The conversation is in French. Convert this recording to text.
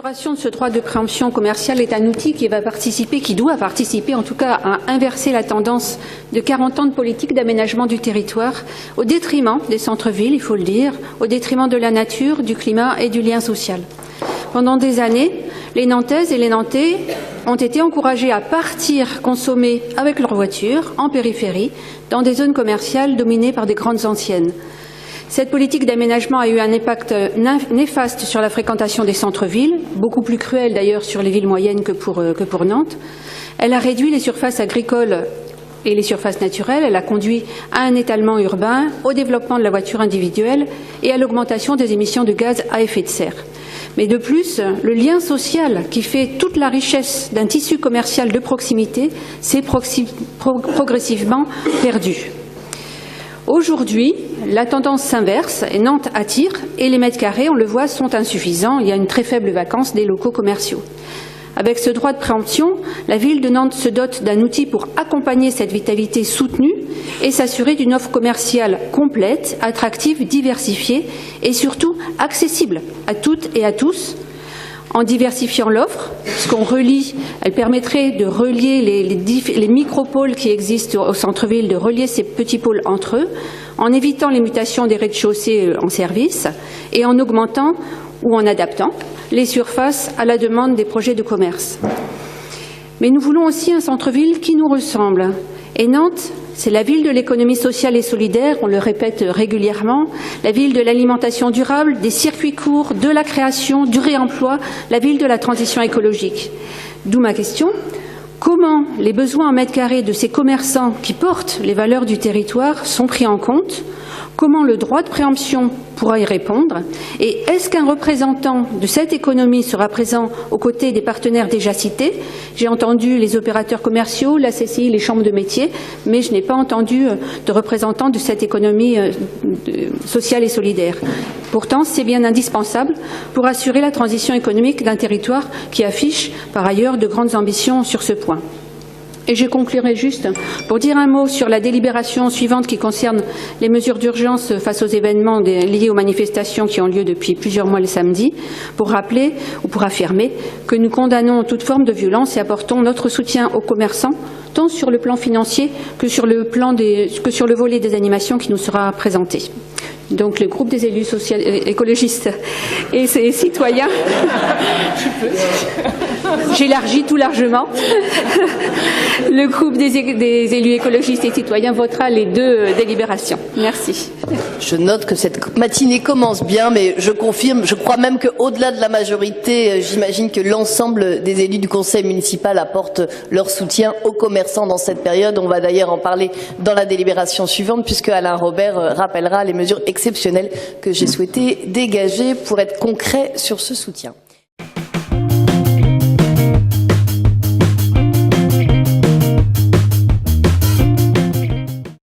L'instauration de ce droit de préemption commerciale est un outil qui doit participer en tout cas à inverser la tendance de 40 ans de politique d'aménagement du territoire au détriment des centres-villes, il faut le dire, au détriment de la nature, du climat et du lien social. Pendant des années, les Nantaises et les Nantais ont été encouragés à partir consommer avec leur voiture en périphérie, dans des zones commerciales dominées par des grandes anciennes. Cette politique d'aménagement a eu un impact néfaste sur la fréquentation des centres-villes, beaucoup plus cruel d'ailleurs sur les villes moyennes que pour Nantes. Elle a réduit les surfaces agricoles et les surfaces naturelles, elle a conduit à un étalement urbain, au développement de la voiture individuelle et à l'augmentation des émissions de gaz à effet de serre. Mais de plus, le lien social qui fait toute la richesse d'un tissu commercial de proximité s'est progressivement perdu. Aujourd'hui, la tendance s'inverse et Nantes attire et les mètres carrés, on le voit, sont insuffisants. Il y a une très faible vacance des locaux commerciaux. Avec ce droit de préemption, la ville de Nantes se dote d'un outil pour accompagner cette vitalité soutenue et s'assurer d'une offre commerciale complète, attractive, diversifiée et surtout accessible à toutes et à tous. En diversifiant l'offre, puisqu'on relie, elle permettrait de relier les micropôles qui existent au centre-ville, de relier ces petits pôles entre eux, en évitant les mutations des rez-de-chaussée en service et en augmentant ou en adaptant les surfaces à la demande des projets de commerce. Mais nous voulons aussi un centre-ville qui nous ressemble. Et Nantes, c'est la ville de l'économie sociale et solidaire, on le répète régulièrement, la ville de l'alimentation durable, des circuits courts, de la création, du réemploi, la ville de la transition écologique. D'où ma question. Comment les besoins en mètres carrés de ces commerçants qui portent les valeurs du territoire sont pris en compte? Comment le droit de préemption pourra y répondre? Et est-ce qu'un représentant de cette économie sera présent aux côtés des partenaires déjà cités? J'ai entendu les opérateurs commerciaux, la CCI, les chambres de métiers, mais je n'ai pas entendu de représentants de cette économie sociale et solidaire. Pourtant, c'est bien indispensable pour assurer la transition économique d'un territoire qui affiche par ailleurs de grandes ambitions sur ce point. Et je conclurai juste pour dire un mot sur la délibération suivante qui concerne les mesures d'urgence face aux événements liés aux manifestations qui ont lieu depuis plusieurs mois le samedi, pour rappeler ou pour affirmer que nous condamnons toute forme de violence et apportons notre soutien aux commerçants, tant sur le plan financier que sur le volet des animations qui nous sera présenté. Donc le groupe des élus écologistes et citoyens, j'élargis tout largement, le groupe des élus écologistes et citoyens votera les deux délibérations. Merci. Je note que cette matinée commence bien, mais je confirme, je crois même qu'au-delà de la majorité, j'imagine que l'ensemble des élus du conseil municipal apportent leur soutien aux commerçants dans cette période. On va d'ailleurs en parler dans la délibération suivante, puisque Alain Robert rappellera les mesures exceptionnelles que j'ai souhaité dégager pour être concret sur ce soutien.